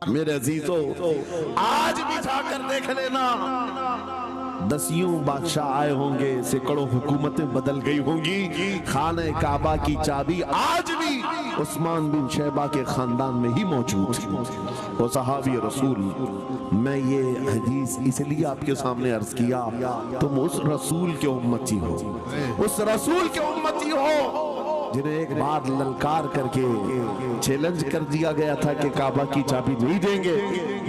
میرے عزیزو آج بھی جا کر دیکھ لینا، دسیوں بادشاہ آئے ہوں گے، سینکڑوں حکومتیں بدل گئی ہوں گی، خانہ کعبہ کی چابی آج بھی عثمان بن شیبہ کے خاندان میں ہی موجود ہے۔ وہ صحابی رسول، میں یہ حدیث اس لیے آپ کے سامنے عرض کیا، تم اس رسول کے امتی ہو، اس رسول کے امتی ہو جنہیں ایک بار للکار کر کے چیلنج کر دیا گیا تھا کہ کعبہ کی چابی نہیں دیں گے۔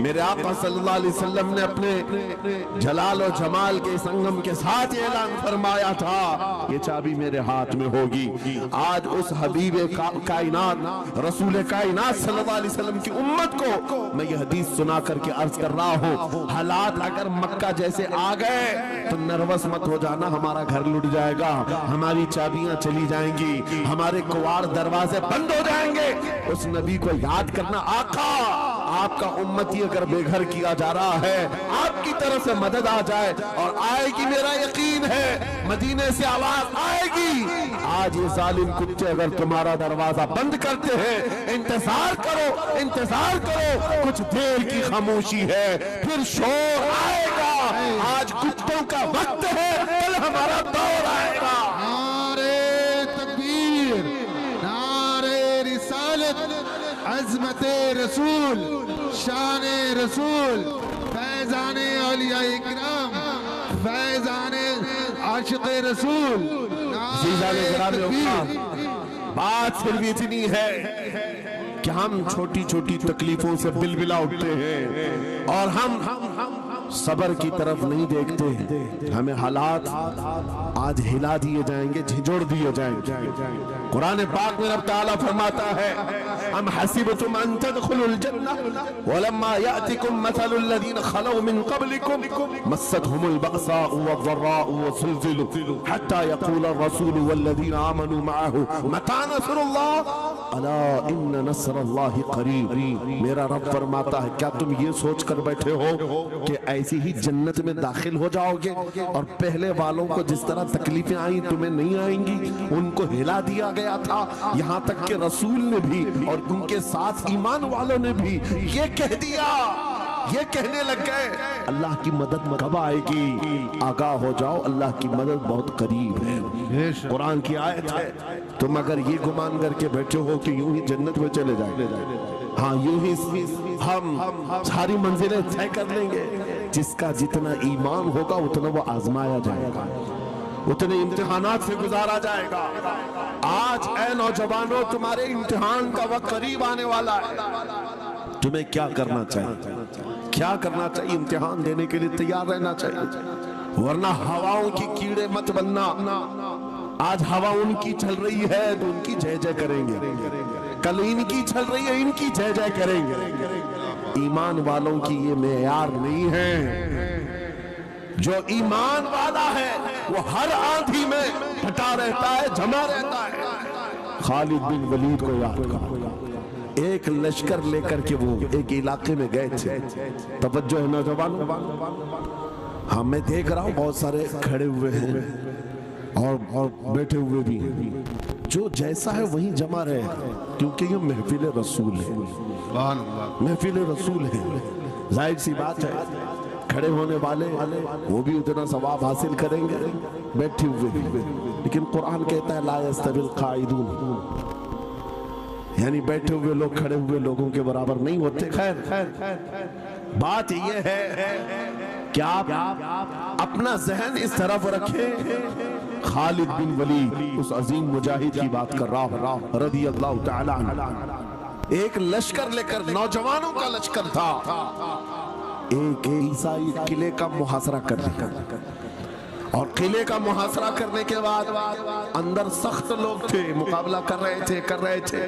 میرے آقا صلی اللہ علیہ وسلم نے اپنے جلال و جمال کے سنگم کے ساتھ یہ اعلان فرمایا تھا، یہ چابی میرے ہاتھ میں ہوگی۔ آج اس حبیب کائنات رسول کائنات صلی اللہ علیہ وسلم کی امت کو میں یہ حدیث سنا کر کے عرض کر رہا ہوں، حالات اگر مکہ جیسے آ گئے تو نروس مت ہو جانا، ہمارا گھر لٹ جائے گا، ہماری چابیاں چلی جائیں گی، ہمارے کواڑ دروازے بند ہو جائیں گے۔ اس نبی کو یاد کرنا، آقا آپ کا امتی اگر بے گھر کیا جا رہا ہے، آپ کی طرف سے مدد آ جائے، اور آئے گی، میرا یقین ہے مدینے سے آواز آئے گی۔ آج یہ ظالم کتے اگر تمہارا دروازہ بند کرتے ہیں، انتظار کرو، انتظار کرو، کچھ دیر کی خاموشی ہے، پھر شور آئے گا۔ آج کتوں کا وقت ہے، کل ہمارا دور آئے گا۔ عظمت رسول، شان رسول، فیضان اولیاء اکرام، فیضان عاشق رسول۔ بات صرف اتنی ہے کہ ہم چھوٹی چھوٹی تکلیفوں سے بلبلا اٹھتے ہیں اور ہم صبر کی طرف نہیں دیکھتے، ہمیں حالات آج ہلا دیے جائیں گے، جھنجھوڑ دیے جائیں گے۔ قرآن پاک میں رب تعالیٰ فرماتا ہے، ام حسبتم ان تدخلوا الجنہ ولما یأتکم مثل الذین خلوا من قبلکم مستهم البأساء والضراء والزلزلوا حتى يقول الرسول والذین آمنوا معه متى نصر اللہ الا ان نصر اللہ قریب۔ میرا رب فرماتا ہے، کیا تم یہ سوچ کر بیٹھے ہو کہ ایسی ہی جنت میں داخل ہو جاؤ گے اور پہلے والوں کو جس طرح تکلیفیں آئیں تمہیں نہیں آئیں گی؟ ان کو ہلا دیا گیا تھا، یہاں تک کہ رسول نے بھی اور ان کے ساتھ ایمان والوں نے بھی یہ کہہ دیا، یہ کہنے لگ گئے اللہ کی مدد کب آئے گی؟ آگاہ ہو جاؤ، اللہ کی مدد بہت قریب ہے۔ قرآن کی آیت ہے، تم اگر یہ گمان کر کے بیٹھے ہو کہ یوں ہی جنت میں چلے جائیں، ہاں یوں ہی ہم ساری منزلیں طے کر لیں گے، جس کا جتنا ایمان ہوگا اتنا وہ آزمایا جائے گا، اتنے امتحانات سے گزارا جائے گا۔ آج اے نوجوانوں، تمہارے امتحان کا وقت قریب آنے والا ہے، تمہیں کیا کرنا چاہیے؟ کیا کرنا چاہیے؟ امتحان دینے کے لیے تیار رہنا چاہیے، ورنہ ہواؤں کی کیڑے مت بننا۔ آج ہوا ان کی چل رہی ہے تو ان کی جے جے کریں گے، کل ان کی چل رہی ہے ان کی جے جے کریں گے۔ ایمان والوں کی یہ معیار نہیں ہے، جو ایمان والا ہے وہ ہر آندھی میں ڈٹا رہتا ہے، جمع رہتا ہے۔ خالد بن ولید کو یاد کرو، ایک لشکر لے کر کے وہ ایک علاقے میں گئے تھے، توجہ ہے نوجوانوں، ہاں میں دیکھ رہا ہوں بہت سارے کھڑے ہوئے ہیں اور بیٹھے ہوئے بھی ہیں، جو جیسا ہے وہیں جمع رہے، کیونکہ یہ محفل رسول ہے، محفل رسول ہے۔ ظاہر سی بات ہے کھڑے ہونے والے وہ بھی اتنا ثواب حاصل کریں گے، بیٹھے ہوئے بھی، لیکن قرآن کہتا ہے لا یستوی القاعدون، یعنی بیٹھے ہوئے لوگ کھڑے ہوئے لوگوں کے برابر نہیں ہوتے۔ خیر بات یہ ہے کہ آپ اپنا ذہن اس طرف رکھیں، خالد بن ولید اس عظیم مجاہد کی بات کر رہا ہوں رضی اللہ تعالی عنہ، ایک لشکر لے کر، نوجوانوں کا لشکر تھا، ایک عیسائی قلعے کا محاصرہ کر لیا، اور قلعے کا محاصرہ کرنے کے بعد اندر سخت لوگ تھے، مقابلہ کر رہے تھے،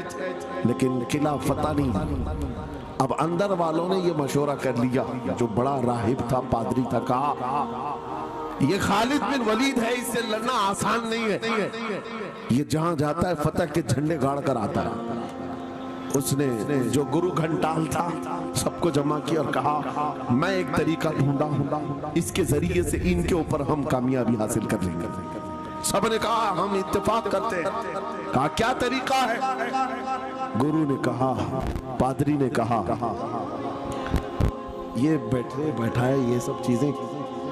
لیکن قلعہ فتح نہیں۔ اب اندر والوں نے یہ مشورہ کر لیا، جو بڑا راہب تھا، پادری تھا، کہا یہ خالد بن ولید ہے، اس سے لڑنا آسان نہیں ہے، یہ جہاں جاتا ہے فتح کے جھنڈے گاڑ کر آتا ہے۔ اس نے جو گرو گھنٹال تھا سب کو جمع کیا اور کہا میں ایک طریقہ ڈھونڈا ہوں، اس کے ذریعے سے ان کے اوپر ہم کامیابی حاصل کر لیں گے۔ سب نے کہا ہم اتفاق کرتے ہیں۔ کہا کیا طریقہ ہے؟ گرو نے کہا، پادری نے کہا یہ بیٹھے بیٹھائے یہ سب چیزیں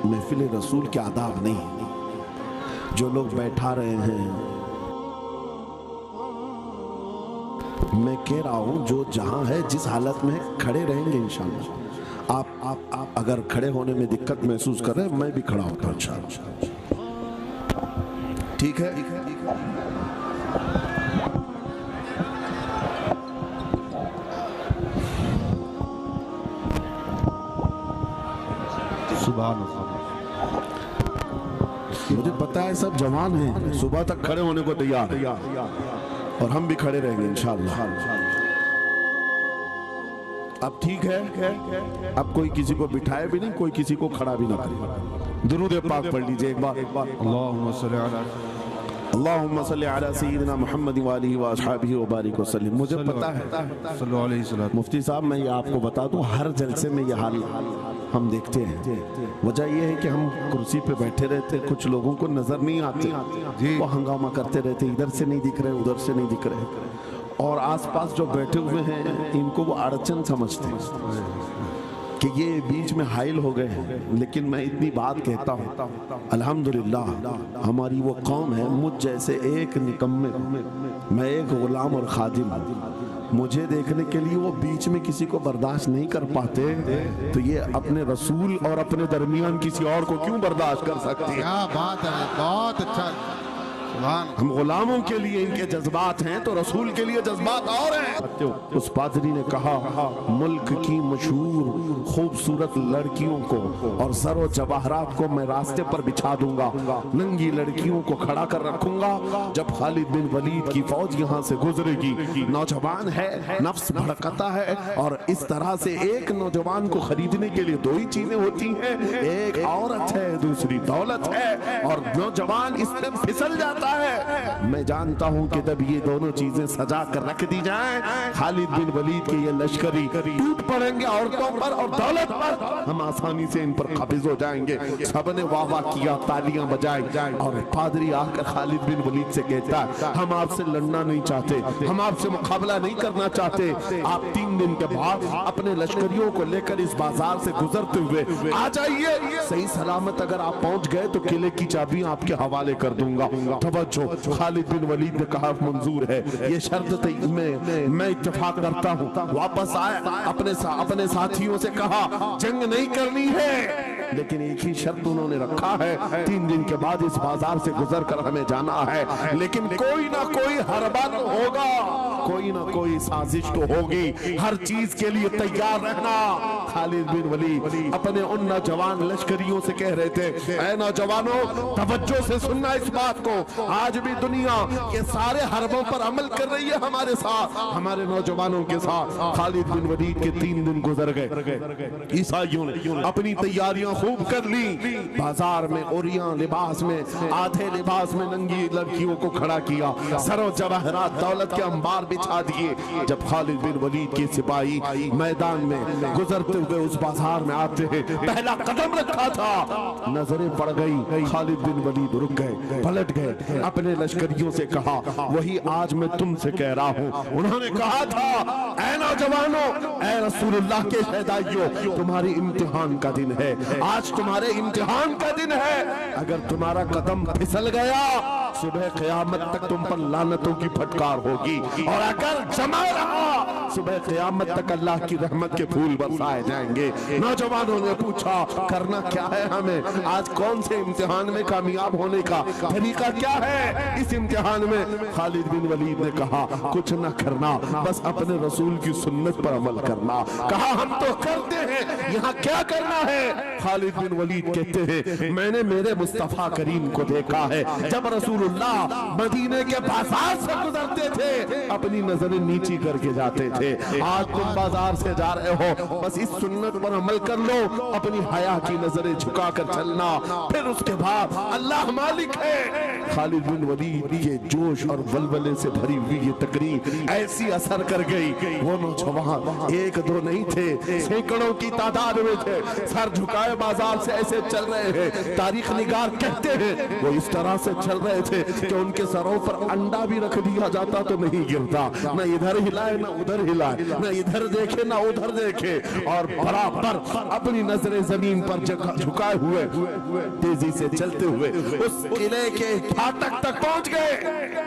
محفل رسول کے آداب نہیں ہیں۔ جو لوگ بیٹھا رہے ہیں، میں کہہ رہا ہوں جو جہاں ہے جس حالت میں کھڑے رہیں گے انشاءاللہ۔ آپ اگر کھڑے ہونے میں دقت محسوس کر رہے ہیں، میں بھی کھڑا ہوتا ہوں انشاءاللہ، ٹھیک ہے؟ سبحان اللہ۔ مجھے پتا ہے سب جوان ہیں، صبح تک کھڑے ہونے کو تیار ہیں، اور ہم بھی کھڑے رہیں گے انشاءاللہ۔ اب ٹھیک ہے، اب کوئی کسی کو بٹھائے بھی نہیں، کوئی کسی کو کھڑا بھی نہ کرے۔ درود پاک پڑھ لیجئے ایک بار۔ اللہم صلی علی اللہم صلی علی سیدنا محمد وآلہ وآصحابہ وبارک وسلم۔ مجھے پتا ہے صلی اللہ علیہ وسلم۔ مفتی صاحب، میں یہ آپ کو بتا دوں، ہر جلسے میں یہ حال ہم دیکھتے ہیں۔ وجہ یہ ہے کہ ہم کرسی پہ بیٹھے رہتے، کچھ لوگوں کو نظر نہیں آتے، وہ ہنگامہ کرتے رہتے، ادھر سے نہیں دکھ رہے، ادھر سے نہیں دکھ رہے، اور آس پاس جو بیٹھے ہوئے ہیں ان کو وہ اڑچن سمجھتے ہیں کہ یہ بیچ میں حائل ہو گئے ہیں۔ لیکن میں اتنی بات کہتا ہوں، الحمدللہ ہماری وہ قوم ہے، مجھ جیسے ایک نکمے، میں ایک غلام اور خادم ہوں، مجھے دیکھنے کے لیے وہ بیچ میں کسی کو برداشت نہیں کر پاتے، تو یہ اپنے رسول اور اپنے درمیان کسی اور کو کیوں برداشت کر سکتے ہیں؟ کیا بات ہے، بہت اچھا۔ ہم غلاموں کے لیے ان کے جذبات ہیں تو رسول کے لیے جذبات اور ہیں۔ اس پادری نے کہا، ملک کی مشہور خوبصورت لڑکیوں کو اور زر و جواہرات کو میں راستے پر بچھا دوں گا، ننگی لڑکیوں کو کھڑا کر رکھوں گا، جب خالد بن ولید کی فوج یہاں سے گزرے گی۔ نوجوان ہے، نفس بھڑکتا ہے، اور اس طرح سے ایک نوجوان کو خریدنے کے لیے دو ہی چیزیں ہوتی ہیں، ایک عورت ہے، دوسری دولت ہے، اور نوجوان اس میں پھسل جاتا ہے۔ میں جانتا ہوں کہ جب یہ دونوں چیزیں سجا کر رکھ دی جائیں، خالد بن ولید کے یہ لشکری ٹوٹ پڑیں گے عورتوں پر اور دولت پر، ہم آسانی سے ان پر قابض ہو جائیں گے۔ سب نے واہ واہ کیا، تالیاں بجائیں، اور پادری آ کر خالد بن ولید سے کہتا ہے، ہم آپ سے لڑنا نہیں چاہتے، ہم آپ سے مقابلہ نہیں کرنا چاہتے، آپ 3 دن کے بعد اپنے لشکریوں کو لے کر اس بازار سے گزرتے ہوئے آ جائیے، صحیح سلامت اگر آپ پہنچ گئے تو قلعے کی چابیاں آپ کے حوالے کر دوں گا۔ خالد بن ولید نے کہا منظور ہے، یہ شرط میں اتفاق کرتا ہوں۔ واپس آئے، اپنے ساتھیوں سے کہا جنگ نہیں کرنی ہے، لیکن ایک ہی شرط انہوں نے رکھا ہے، 3 دن کے بعد اس بازار سے گزر کر ہمیں جانا ہے، لیکن کوئی نہ کوئی حربہ تو ہوگا، کوئی نہ کوئی سازش تو ہوگی، ہر چیز کے لیے تیار رہنا۔ خالد بن ولید اپنے ان نوجوان لشکریوں سے کہہ رہے تھے، اے نوجوانوں توجہ سے سننا اس بات کو، آج بھی دنیا یہ سارے حربوں پر عمل کر رہی ہے ہمارے ساتھ، ہمارے نوجوانوں کے ساتھ۔ خالد بن ولید کے 3 دن گزر گئے، عیسائیوں نے اپنی تیاریاں خوب کر لی، بازار میں اوریاں لباس میں، آدھے لباس میں ننگی لڑکیوں کو کھڑا کیا، زر و جواہرات دولت کے انبار بچھا دیے۔ جب خالد بن ولید کے سپاہی میدان میں گزرتے ہوئے اس بازار میں آتے ہیں، پہلا قدم رکھا تھا، نظریں پڑ گئی، خالد بن ولید رک گئے، پلٹ گئے، اپنے لشکریوں سے کہا وہی آج میں تم سے کہہ رہا ہوں۔ انہوں نے کہا تھا، اے نوجوانوں، اے رسول اللہ کے شہدائیوں، تمہاری امتحان کا دن ہے، آج تمہارے امتحان کا دن ہے، اگر تمہارا قدم پھسل گیا صبح قیامت تک تم پر لعنتوں کی پھٹکار ہوگی، اور اگر جمع رہا صبح قیامت تک اللہ کی رحمت کے پھول برسائے جائیں گے۔ نوجوانوں نے پوچھا کرنا کیا ہے ہمیں، آج کون سے امتحان میں کامیاب ہونے کا طریقہ کیا ہے اس امتحان میں؟ خالد بن ولید نے کہا کچھ نہ کرنا، بس اپنے رسول کی سنت پر عمل کرنا۔ کہا ہم تو کرتے ہیں، یہاں کیا کرنا ہے؟ خالد بن ولید کہتے ہیں میں نے میرے مصطفیٰ کریم کو دیکھا ہے، جب رسول اللہ مدینے کے بازار سے گزرتے تھے اپنی نظریں نیچی کر کے جاتے تھے، آج تم بازار سے جا رہے ہو، بس اس سنت پر عمل کر لو، اپنی حیا کی نظریں جھکا کر چلنا، پھر اس کے بعد اللہ مالک ہے۔ خالد بن ولید کے جوش اور ولولے سے بھری ہوئی یہ تقریر ایسی اثر کر گئی، وہ نوجوان ایک دو نہیں تھے، سینکڑوں کی تعداد میں تھے، سر جھکائے بازار سے ایسے چل رہے ہیں، تاریخ نگار کہتے ہیں وہ اس طرح سے چل رہے تھے کہ ان کے سروں پر انڈا بھی رکھ دیا جاتا تو نہیں گرتا، نہ ادھر ہلائے نہ ادھر हिलाए, न इधर देखे न उधर देखे, और बराबर अपनी नजरें जमीन पर झुकाए हुए तेजी से चलते हुए उस किले के फाटक तक पहुंच गए।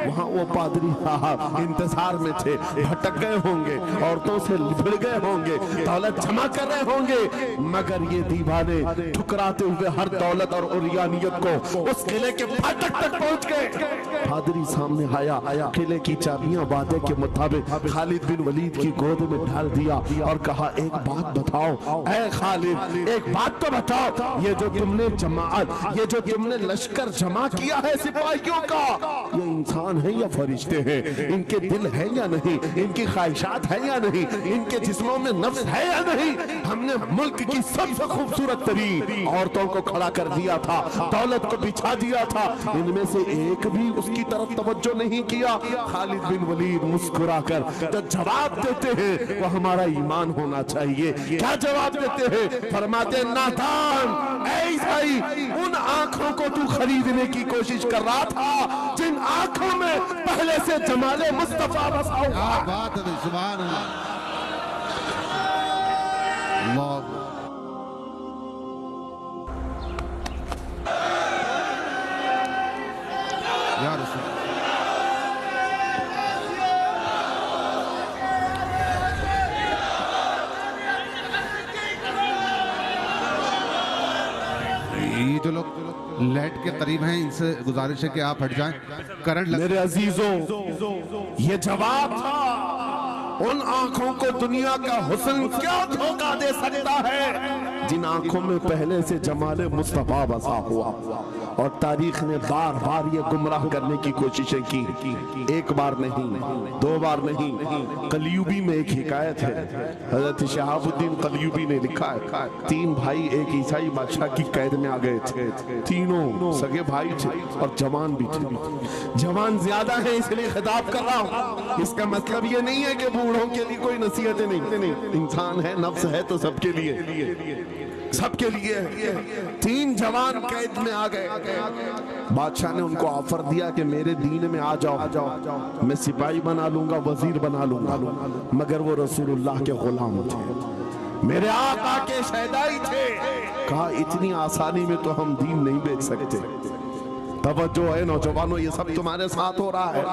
वहां वो पादरी साहब इंतजार में थे, भटक गए होंगे, औरतों से भिड़ गए होंगे, दौलत जमा कर रहे होंगे, मगर ये दीवाने ठुकराते हुए हर दौलत और उरियानियत को उस किले के फाटक तक पहुंच गए। पादरी सामने आया, किले की चाबियां वादे के मुताबिक खालिद बिन वलीद की गोद में डाल दिया और कहा, एक बात बताओ ऐ खालिद, एक बात तो बताओ, ये जो तुमने जमात, ये जो तुमने लश्कर जमा किया है सिपाहियों का, ये इंसान है या फरिश्ते हैं? इनके दिल है या नहीं? इनकी ख्वाहिशात है या नहीं? इनके जिस्मों में नफ्स है या नहीं? हमने मुल्क की सबसे खूबसूरत तरीन औरतों को खड़ा कर दिया था, दौलत को बिछा दिया था, इनमें से एक भी उसकी तरफ तवज्जो नहीं किया। खालिद बिन वलीद मुस्कुराकर तो जवाब देते हैं, वो हमारा ईमान होना चाहिए। क्या जवाब देते हैं? फरमाते, नादान, ऐ ईसाई, उन आंखों को तू खरीदने की कोशिश कर रहा था जिन आंखों में पहले से जमाले मुस्तफा बसा हुआ। क्या बात है, सुभान अल्लाह। या रसूल, ये जो लोग लाइट के करीब हैं, इनसे गुजारिश है कि आप हट जाएं, करंट लग। मेरे अजीजों, ये जवाब था, उन आंखों को दुनिया का हुस्न क्या धोखा दे सकता है जिन आंखों में पहले से जमाले मुस्तफा बसा हुआ। और तारीख ने बार बार ये गुमराह करने की कोशिशें की, एक बार नहीं, दो बार नहीं। कलयुबी में एक हिकायत है, हजरत शहाबुद्दीन कलयुबी ने लिखा है, 3 भाई एक ईसाई बादशाह की कैद में आ गए थे, तीनों सगे भाई थे और जवान भी थे। जवान ज्यादा है इसलिए खिताब कर रहा हूं, इसका मतलब ये नहीं है कि बूढ़ों के लिए कोई नसीहतें नहीं, इंसान है, नफ्स है तो सबके लिए, सबके लिए। 3 जवान कैद में आ गए। बादशाह ने उनको ऑफर दिया कि मेरे दीन में आ जाओ, मैं सिपाही बना लूंगा, वजीर बना लूंगा, मगर वो रसूलुल्लाह के गुलाम थे, मेरे आका के शहदाई थे। कहा, इतनी आसानी में तो हम दीन नहीं बेच सकते। तवज्जो है नौजवानों, ये सब तुम्हारे साथ हो रहा है।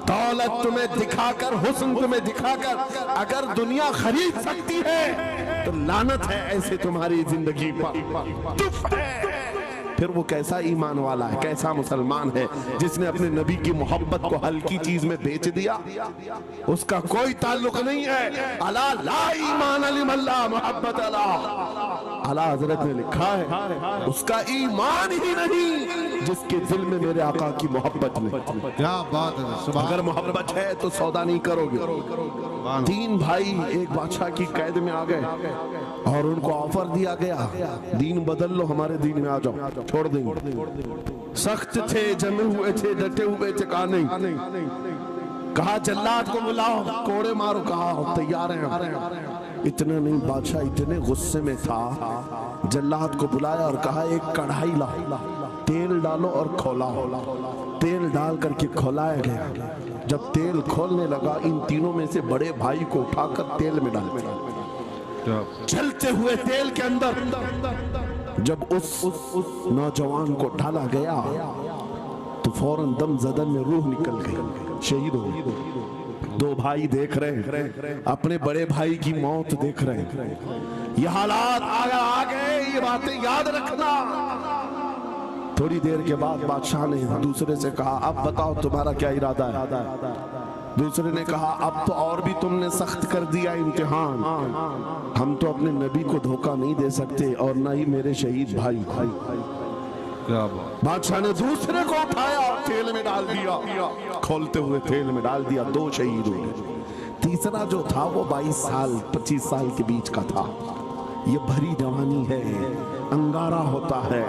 दौलत तुम्हें दिखाकर, हुस्न तुम्हें दिखाकर अगर दुनिया खरीद सकती है तो लानत है ऐसे तुम्हारी जिंदगी पर। तुफ है। फिर वो कैसा ईमान वाला है, कैसा मुसलमान है जिसने अपने नबी की मोहब्बत को हल्की चीज में बेच दिया? उसका कोई ताल्लुक नहीं है। अला ला ईमान अलिमल्ला मोहब्बत अला, आला हजरत ने लिखा है, उसका ईमान ही नहीं जिसके दिल में मेरे आका की मोहब्बत नहीं। क्या बात है, अगर मोहब्बत है तो सौदा नहीं करोगे। 3 भाई एक बादशाह की कैद में आ गए और उनको ऑफर दिया गया, दीन बदल लो, हमारे दीन में आ जाओ, छोड़ देंगे। सख्त थे, जमे हुए थे, डटे हुए थे, कहा नहीं। कहा जल्लाद को बुलाओ, कोड़े मारो, कहा तैयार हैं। इतना नहीं, बादशाह इतने गुस्से में था, जल्लाद को बुलाया और कहा एक कढ़ाई लाओ, तेल डालो और खौलाओ। तेल डाल करके खौलाया गया। जब तेल खोलने लगा, इन तीनों में से बड़े भाई को उठाकर तेल में डाल दिया। चलते हुए तेल के अंदर जब उस नौजवान को डाला गया तो फौरन दम जदन में रूह निकल गई, शहीद हो गए। 2 भाई देख रहे हैं, अपने बड़े भाई की मौत देख रहे हैं। ये हालात आ गए, ये बातें याद रखना। थोड़ी देर के बाद बादशाह ने दूसरे से कहा, अब बताओ तुम्हारा क्या इरादा है? दूसरे ने कहा, अब तो और भी तुमने सख्त कर दिया इम्तिहान, हम तो अपने नबी को धोखा नहीं दे सकते और ना ही मेरे शहीद भाई। बादशाह ने दूसरे को उठाया और तेल में डाल दिया, खोलते हुए तेल में डाल दिया, 2 शहीद हो गए। तीसरा जो था वो 22 साल 25 साल के बीच का था। ये भरी जवानी है, अंगारा होता है,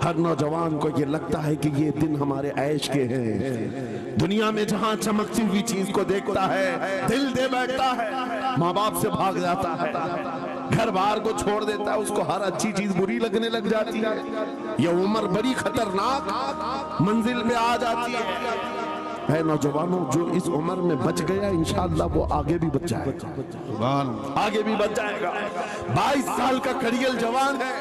हर नौजवान को ये लगता है कि ये दिन हमारे ऐश के हैं। दुनिया में जहां चमकती हुई चीज को देखता है दिल दे बैठता है, माँ बाप से भाग जाता है, घर बार को छोड़ देता है, उसको हर अच्छी चीज बुरी लगने लग जाती है। ये उम्र बड़ी खतरनाक मंजिल पे आ जाती है। है नौजवानों, जो इस उम्र में बच गया इंशाअल्लाह वो आगे भी बच जाएगा, आगे भी बच जाएगा। 22 साल का कड़ियल जवान है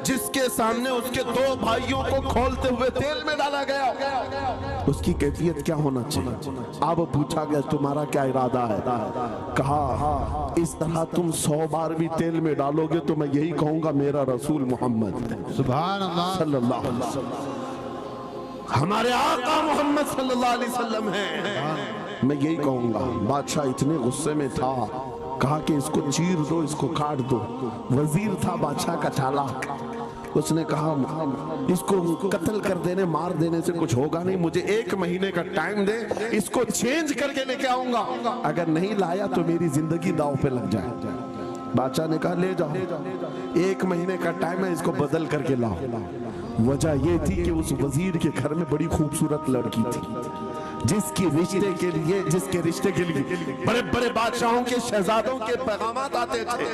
जिसके सामने उसके 2 भाइयों को खोलते हुए तेल में डाला गया, उसकी कैफियत क्या होना चाहिए? अब पूछा गया तुम्हारा क्या इरादा है? कहा इस तरह तुम 100 बार भी तेल में डालोगे तो मैं यही कहूंगा मेरा रसूल मोहम्मद सुभान अल्लाह सल्लल्लाहु अलैहि वसल्लम हमारे आका मोहम्मद सल्लल्लाहु अलैहि वसल्लम है, मैं यही कहूंगा। बादशाह इतने गुस्से में था, कहा कि इसको चीर दो, इसको काट दो। वजीर था बादशाह का चालाक, उसने कहा इसको कत्ल कर देने, मार देने से कुछ होगा नहीं, मुझे 1 महीने का टाइम दे, इसको चेंज करके लेके आऊंगा, अगर नहीं लाया तो मेरी जिंदगी दांव पे लग जाए। बादशाह ने कहा ले जाओ, 1 महीने का टाइम है, इसको बदल करके लाओ। वजह ये थी कि उस वजीर के घर में बड़ी खूबसूरत लड़की थी, जिसके रिश्ते के लिए बड़े बड़े बादशाहों के शहजादों के पैगामात आते थे।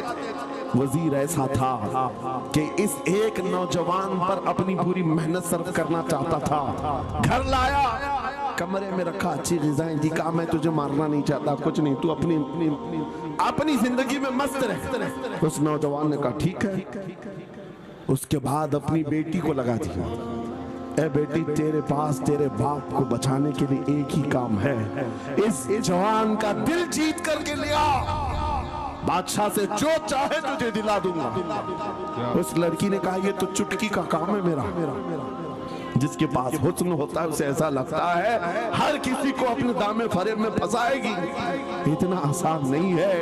वजीर ऐसा था कि इस एक नौजवान पर अपनी पूरी मेहनत सर्फ करना चाहता था। घर लाया, कमरे में रखा, अच्छी ग़िज़ाएं दी, कहा मैं तुझे मारना नहीं चाहता, कुछ नहीं, तू अपनी जिंदगी में मस्त रह। उस नौजवान ने कहा ठीक है। उसके बाद अपनी बेटी को लगा दिया, ए बेटी तेरे पास तेरे बाप को बचाने के लिए एक ही काम है, इस जवान का दिल जीत करके ले आ, बादशाह से जो चाहे तुझे दिला दूंगा। उस लड़की ने कहा ये तो चुटकी का काम है मेरा। जिसके पास हुस्न होता है उसे ऐसा लगता है हर किसी को अपने दामे फरेब में फंसाएगी। इतना आसान नहीं है,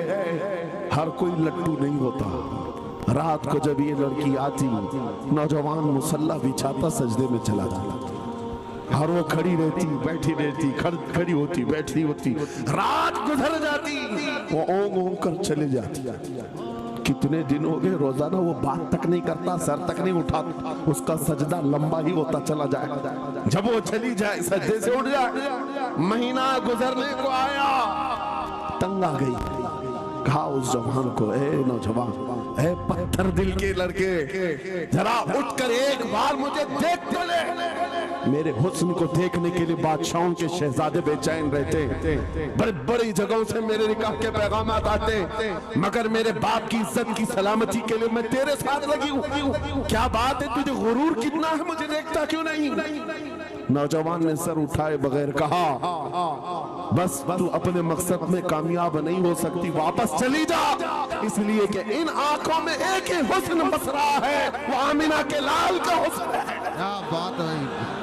हर कोई लट्टू नहीं होता। रात को जब ये लड़की आती, नौजवान मुसल्ला बिछाता सजदे में चला जाता, हर वो खड़ी रहती बैठी रहती, खड़ी होती बैठी होती, रात गुजर जाती, वो ओंग ओंग कर चले जाती। कितने दिन हो गए, रोजाना वो बात तक नहीं करता, सर तक नहीं उठाता, उसका सजदा लंबा ही होता चला जाए। जब वो चली जाए सजदे से उठ जाए, महीना गुजरने को आया, तंग आ गई, कहा उस जवान को, ए नौजवान, ए पत्थर दिल के लड़के, जरा उठकर एक बार मुझे देख तो ले। मेरे हुस्न को देखने के लिए बादशाहों के शहजादे बेचैन रहते, बड़ी बड़ी जगहों से मेरे निकाह के पैगाम आते, मगर मेरे बाप की इज्जत की सलामती के लिए मैं तेरे साथ लगी हूँ। क्या बात है, तुझे गुरूर कितना है, मुझे देखता क्यों नहीं? नौजवान ने सर उठाए बगैर कहा बस तू अपने मकसद में कामयाब नहीं हो सकती, वापस चली जा, इसलिए कि इन आंखों में एक ही हुस्न बस रहा है, वो आमिना के लाल का हुस्न है। क्या बात है,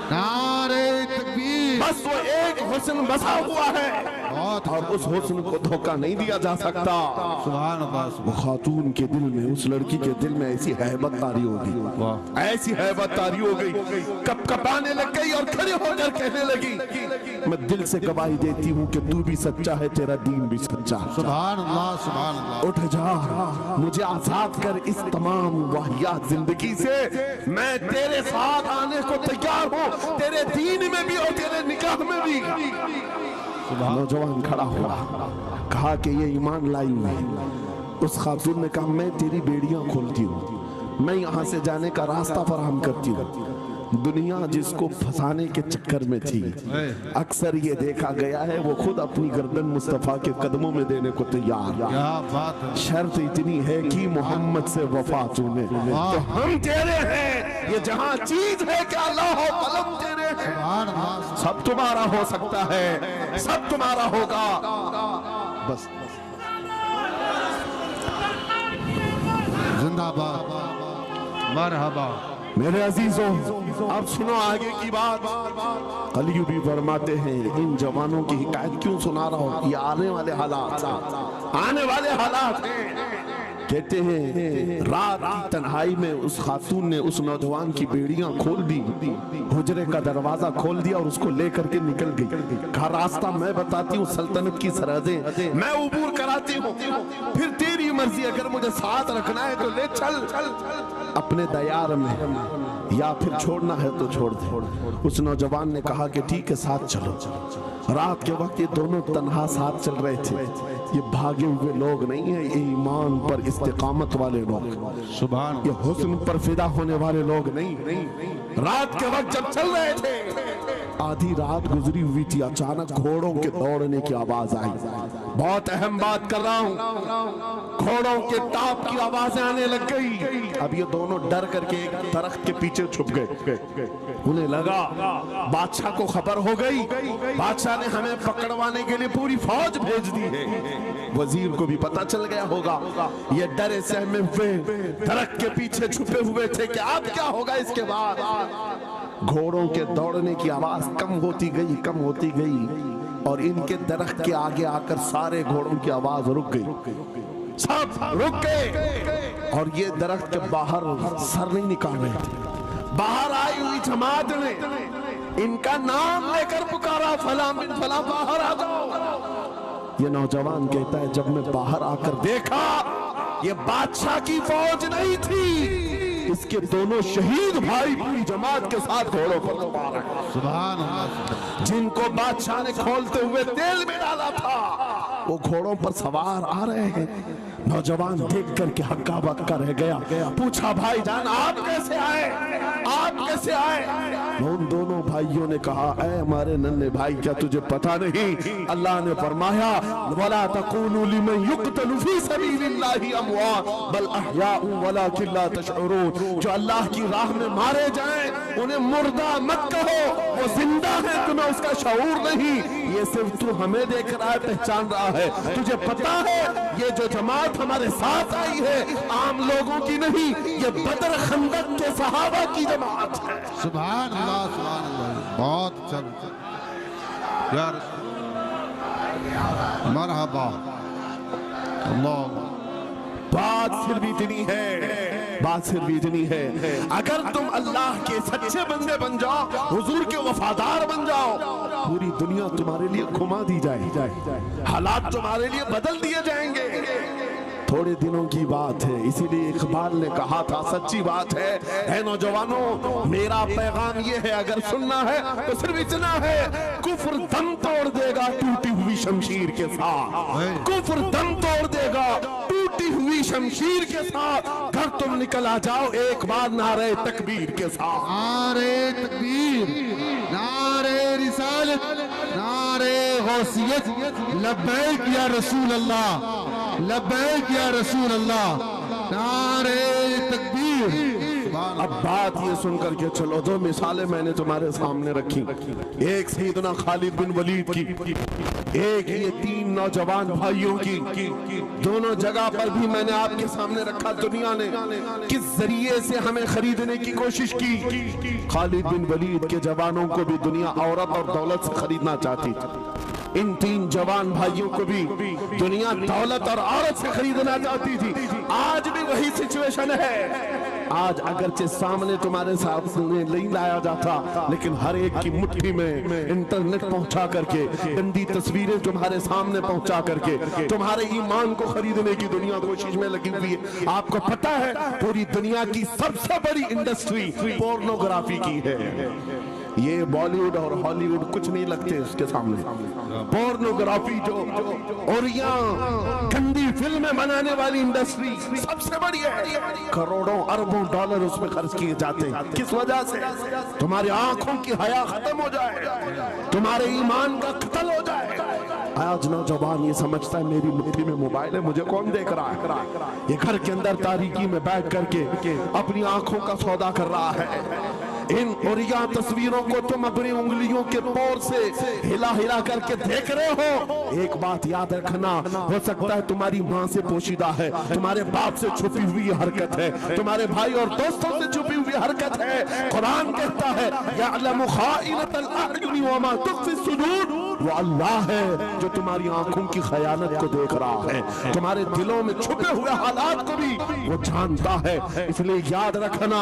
नारे तकबीर, बस वो एक हुस्न बसा हुआ है और उस हुस्न को धोखा नहीं दिया जा सकता। सुभान अल्लाह। वो खातून के दिल में, उस लड़की के दिल में ऐसी हैबत तारी हो गई, ऐसी हैबत तारी हो गई, कपकपाने लग गई और खड़े होकर कहने लगी, मैं दिल से गवाही देती हूँ कि तू भी सच्चा है, तेरा दीन भी सच्चा है। सुभान अल्लाह, सुभान अल्लाह। उठ जा, मुझे आजाद कर इस तमाम वाहियात जिंदगी से, मैं तेरे साथ आने को तैयार हूँ, तेरे दीन में भी और तेरे निकाह में भी। नौजवान खड़ा हुआ, कहा कि ये ईमान लाई हुई। उस खातून ने कहा मैं तेरी बेड़ियां खोलती हूँ, मैं यहाँ से जाने का रास्ता फराहम करती हूँ। दुनिया जिसको फंसाने के चक्कर में थी, अक्सर ये देखा गया है वो खुद अपनी गर्दन मुस्तफा के कदमों में देने को तैयार। क्या बात है। शर्त इतनी है कि मोहम्मद से वफा तूने, तो हम तेरे हैं, ये जहां चीज है कि अल्लाह हो कलम तेरे हैं, सब तुम्हारा हो सकता है, सब तुम्हारा होगा। बस जिंदाबाद, मरहबा। मेरे अजीजों, अब सुनो आगे की बात। कलियू भी फरमाते हैं इन जवानों की हिकायत क्यों सुना रहा हूं, ये आने वाले हालात हैं। कहते हैं रात की तन्हाई में उस खातून ने उस नौजवान की बेड़ियां खोल दी, हुजरे का दरवाजा खोल दिया और उसको लेकर के निकल गई। कहा रास्ता मैं बताती हूँ, सल्तनत की सरहदें मैं उबूर कराती हूँ, फिर तेरी मर्जी, अगर मुझे साथ रखना है तो ले चल अपने दयार में, या फिर छोड़ना है तो छोड़ दे। उस नौजवान ने कहा कि ठीक है साथ चलो। रात के वक्त ये दोनों तन्हा साथ चल रहे थे। ये भागे हुए लोग नहीं है, ये ईमान पर इस्तिकामत वाले लोग, सुभान, ये हुस्न पर फिदा होने वाले लोग नहीं। रात के वक्त जब चल रहे थे आधी रात गुजरी हुई थी, अचानक घोड़ों के दौड़ने की आवाज आई। बहुत अहम बात कर रहा हूं, घोड़ों के टाप की आवाजें आने लग गई। अब ये दोनों डर करके एक दरख्त के पीछे छुप गए। उन्हें लगा बादशाह को खबर हो गई, बादशाह ने हमें पकड़वाने के लिए पूरी फौज भेज दी है। वजीर को भी पता चल गया होगा। ये डरे सहमे हुए दरख्त के पीछे छुपे हुए थे कि अब क्या होगा इसके बाद। घोड़ों के दौड़ने की आवाज कम होती गई और इनके दरख्त के आगे आकर सारे घोड़ों की आवाज रुक गई, सब रुक गए। और ये दरख्त के बाहर सर नहीं निकाल रहे थे। बाहर आई हुई जमात ने इनका नाम लेकर पुकारा, फला बिन फला बाहर आ जाओ। ये नौजवान कहता है जब मैं बाहर आकर देखा ये बादशाह की फौज नहीं थी, इसके दोनों शहीद भाई पूरी जमात के साथ घोड़ों पर सवार हैं। सुभान अल्लाह। जिनको बादशाह ने खोलते हुए तेल में डाला था वो घोड़ों पर सवार आ रहे हैं। नौजवान देख करके हक्का बक्का रह गया। पूछा भाईजान आप कैसे आए, आप कैसे आए? उन दोनों भाइयों ने कहा ऐ हमारे नन्हे भाई क्या तुझे पता नहीं, अल्लाह ने फरमाया वला तक़ूलू लिमन युक़तलु फी सबीलिल्लाहि अमवात बल अहयाउ वलाकिन ला तशउरून। जो अल्लाह की राह में मारे जाएं उन्हें मुर्दा मत कहो, वो जिंदा है, तुम्हें उसका शऊर नहीं। ये सिर्फ तू हमें देख रहा है, पहचान रहा है। तुझे पता है ये जो जमात हमारे साथ आई है आम लोगों की नहीं, ये बदर खंदक के सहाबा की जमात है। सुभान अल्लाह, सुभान अल्लाह। बहुत अच्छा यार, मरहबा। अल्लाह। बात सिर्फ इतनी है, बात सिर्फ इतनी है, अगर तुम अल्लाह के सच्चे बंदे बन जाओ, हुजूर के वफादार बन जाओ, पूरी दुनिया तुम्हारे लिए घुमा दी जाए, हालात तुम्हारे लिए बदल दिए जाएंगे। थोड़े दिनों की बात है, इसीलिए इकबाल ने कहा था सच्ची बात है नौजवानों मेरा पैगाम ये है, अगर सुनना है तो सिर्फ इतना है, कुफ्र दम तोड़ देगा टूटी हुई शमशीर के साथ, कुफ्र दम तोड़ देगा टूटी हुई शमशीर के साथ। घर तुम निकल आ जाओ एक बार नारे तकबीर के साथ। नारे तकबीर, नारे रिसालत, नारे गौसियत, लब्बैक या रसूल अल्लाह, लब्बैक या रसूल अल्लाह, नारे तकबीर। अब बात ये सुनकर के चलो, दो मिसालें मैंने तुम्हारे सामने रखी, एक सैयदना खालिद बिन वलीद की, एक ये तीन नौजवान भाइयों की। दोनों जगह पर भी मैंने आपके सामने रखा दुनिया ने किस जरिए से हमें खरीदने की कोशिश की। खालिद बिन वलीद के जवानों को भी दुनिया औरत और दौलत से खरीदना चाहती थी, इन तीन जवान भाइयों को भी दुनिया दौलत और औरत से खरीदना चाहती थी। आज भी वही सिचुएशन है। आज अगरचे सामने तुम्हारे साथ नहीं लाया जाता, लेकिन हर एक की मुट्ठी में इंटरनेट पहुंचा करके, गंदी तस्वीरें तुम्हारे सामने पहुंचा करके तुम्हारे ईमान को खरीदने की दुनिया कोशिश में लगी हुई है। आपको पता है पूरी दुनिया की सबसे बड़ी इंडस्ट्री पोर्नोग्राफी की है। ये बॉलीवुड और हॉलीवुड कुछ नहीं लगते उसके सामने। पोर्नोग्राफी जो और यहाँ गंदी फिल्में बनाने वाली इंडस्ट्री सबसे बड़ी है। करोड़ों अरबों डॉलर उसमें खर्च किए जाते हैं। किस वजह से? तुम्हारी आंखों की हया खत्म हो जाए, तुम्हारे ईमान का कत्ल हो जाए। आज नौजवान ये समझता है मेरी मुट्ठी में मोबाइल है, मुझे कौन देख रहा है। ये घर के अंदर तारीकी में बैठ करके अपनी आंखों का सौदा कर रहा है। इन उरिया तस्वीरों को तुम अपनी उंगलियों के पोर से हिला हिला करके देख रहे हो। एक बात याद रखना, हो सकता है तुम्हारी माँ से पोशीदा है, तुम्हारे बाप से छुपी हुई हरकत है, तुम्हारे भाई और दोस्तों से छुपी हुई हरकत है। कुरान कहता है यअलमु खाइनतल अयुनि व मा तुख्फी सुदूर, वो अल्लाह है जो तुम्हारी आंखों की खयानत को देख रहा है, तुम्हारे दिलों में छुपे हुए हालात को भी वो जानता है। इसलिए याद रखना,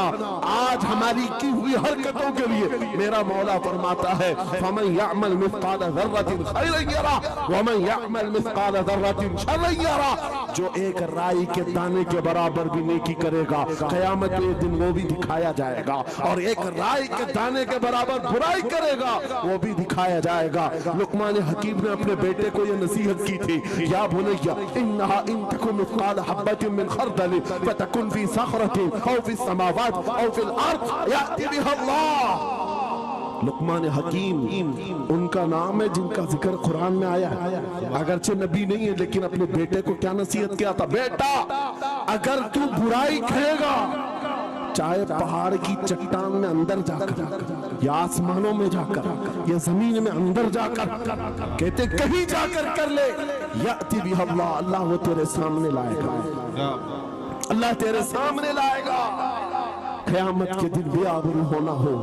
आज हमारी की हुई हरकतों के लिए मेरा मौला फरमाता है फमन यअमल मिस्काल ज़र्रतिन खैरन यरा व मन यअमल मिस्काल ज़र्रतिन शर्रन यरा। जो एक राई के दाने के बराबर भी नेकी करेगा क़यामत के दिन वो भी दिखाया जाएगा, और एक राई के दाने के बराबर बुराई करेगा वो भी दिखाया जाएगा। लुक़मान हकीम ने अपने बेटे को ये नसीहत की थी, या बुनय्या इन्नहा इन तकुन मिस्काल हब्बतिन मिन खर्दल फतकुन फी सखरतिन औ फी समावात औ फिल अर्द याति बिहा अल्लाह। लुकमान हकीम उनका नाम है जिनका जिक्र कुरान में आया है। अगरचे नबी नहीं है लेकिन अपने बेटे को क्या नसीहत किया था, बेटा अगर तू बुराई करेगा चाहे पहाड़ की चट्टान में अंदर जाकर या आसमानों में जाकर या जमीन में अंदर जाकर, कहते कहीं जाकर कर ले, याती भी अल्लाह वो तेरे सामने लाएगा, अल्लाह तेरे सामने लाएगा। क़यामत के दिन बेआबरू होना हो,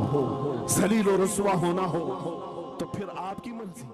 ज़लील और रसवा होना हो तो फिर आपकी मर्जी।